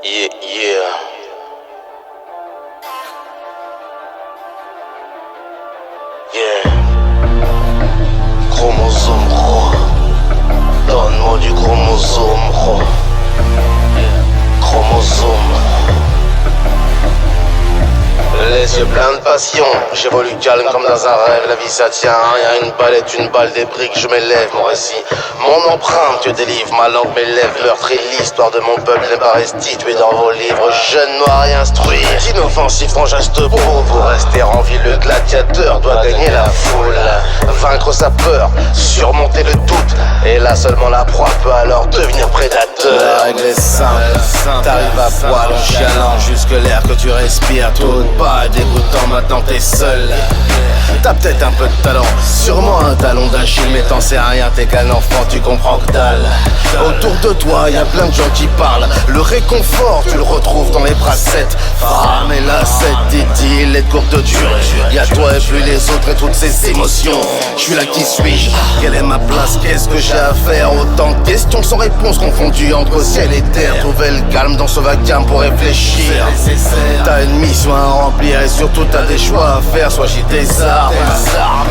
Yeah, yeah. Yeah. Chromosome gros. Donne-moi du chromosome gros. Chromosome. Les yeux pleins de passion, j'évolue calme comme dans un rêve. La vie ça tient à rien, une palette, une balle, des briques, je m'élève. Mon récit, mon empreinte, Dieu délivre, ma langue m'élève. Meurtri, l'histoire de mon peuple n'est pas restituée dans vos livres. Jeune, noir et instruit, inoffensif, ton geste beau. Pour rester en vie, le gladiateur doit gagner la foule. Vaincre sa peur, surmonter le doute. Et là seulement la proie peut alors devenir prédateur. La règle est simple, t'arrives à poil en chialant. Jusque l'air que tu respires tourne pas dégoûtant, maintenant t'es seul. T'as peut-être un peu de talent, sûrement un talon d'Achille, mais t'en sais rien, t'es qu'un enfant, tu comprends que dalle. Autour de toi, y a plein de gens qui parlent. Le réconfort, tu le retrouves dans les brassettes. Femme et lacette, d'idylle et de courte durée. Y'a toi et puis les autres et toutes ces émotions. Je suis là, qui suis-je? Quelle est ma place? Qu'est-ce que j'ai à faire? Autant de questions sans réponse confondues entre ciel et terre. Trouver le calme dans ce vacarme pour réfléchir. T'as une mission à remplir et surtout t'as des choix à faire. Soit j'ai des armes,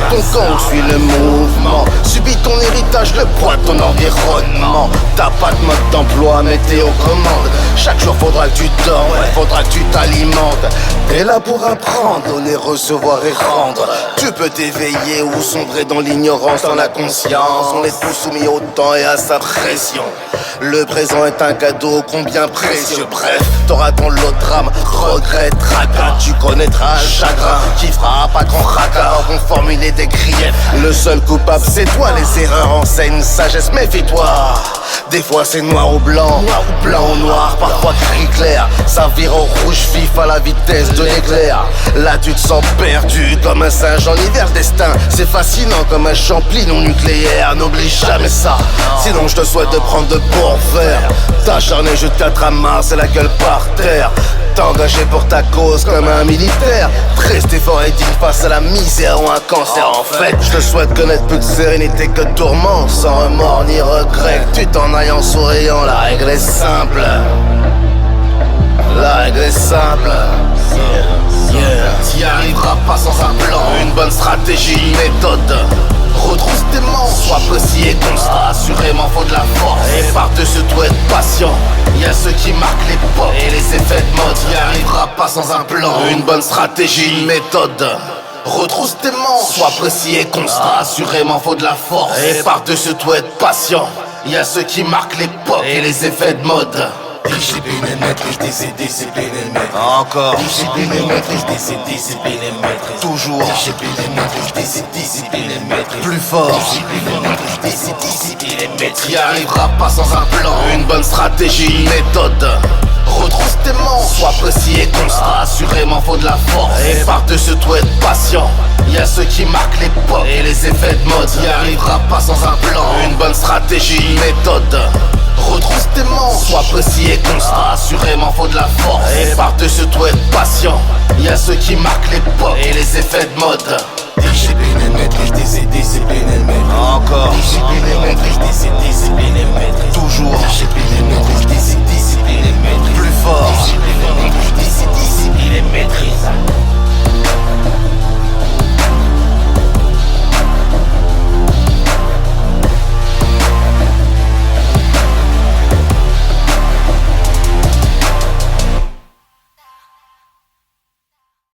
ton camp suit le mouvement. Subis ton héritage, le poids de ton environnement. T'as pas de mode d'emploi mais t'es aux commandes. Chaque jour faudra que tu dormes, faudra que tu t'alimentes. T'es là pour apprendre, donner, recevoir et rendre. Tu peux t'éveiller ou sombrer dans l'ignorance, dans la conscience. On est tous soumis au temps et à sa pression. Le présent est un cadeau combien précieux. Bref, t'auras ton lot de drame, regret, tracas. Tu connaîtras le chagrin qui frappe à grand fracas. Vont formuler des griefs, le seul coupable c'est toi. Les erreurs enseignent sagesse, méfie-toi. Des fois c'est noir ou blanc, blanc ou noir, parfois gris clair. Ça vire au rouge vif à la vitesse de l'éclair. Là tu te sens perdu comme un singe en hiver. Destin, c'est fascinant comme un champignon nucléaire. N'oublie jamais ça, sinon je te souhaite de prendre de pourffaire. T'acharner, je t'attrape, c'est la gueule par terre. T'engager pour ta cause comme un militaire. Rester fort et digne face à la misère ou un cancer. En fait, je te souhaite connaître plus de sérénité que de tourment. Sans remords ni regret, que tu t'en ailles en souriant. La règle est simple. La règle est simple. T'y arriveras pas sans un plan, une bonne stratégie, une méthode. Retrousse tes manches, sois précis et constant. Assurément faut de la force et par-dessus tout être patient. Y'a ceux qui marquent l'époque et les effets de mode. T'y arriveras pas sans un plan, une bonne stratégie, une méthode. Retrousse tes manches, sois précis et constant. Assurément faut de la force et par-dessus tout être patient. Y'a ceux qui marquent l'époque et les effets de mode. Discipline et maîtrise, discipline et maîtrise. Encore. Discipline et maîtrise, discipline et maîtrise. Toujours. Discipline et maîtrise, discipline et maîtrise. Plus fort. Discipline et maîtrise, discipline et maîtrise. T'y arriveras pas sans un plan, une bonne stratégie, une méthode. Retrousse tes manches, sois précis et constant. Assurément faut de la force et par-dessus tout être patient. Y'a ceux qui marquent l'époque et les effets de mode. T'y arriveras pas sans un plan, une bonne stratégie, une méthode. Retrousse tes manches, sois précis et constant. Assurément faut de la force et par-dessus tout être patient. Y'a ceux qui marquent l'époque et les effets de mode. Discipline et maîtrise, discipline et maîtrise. Encore.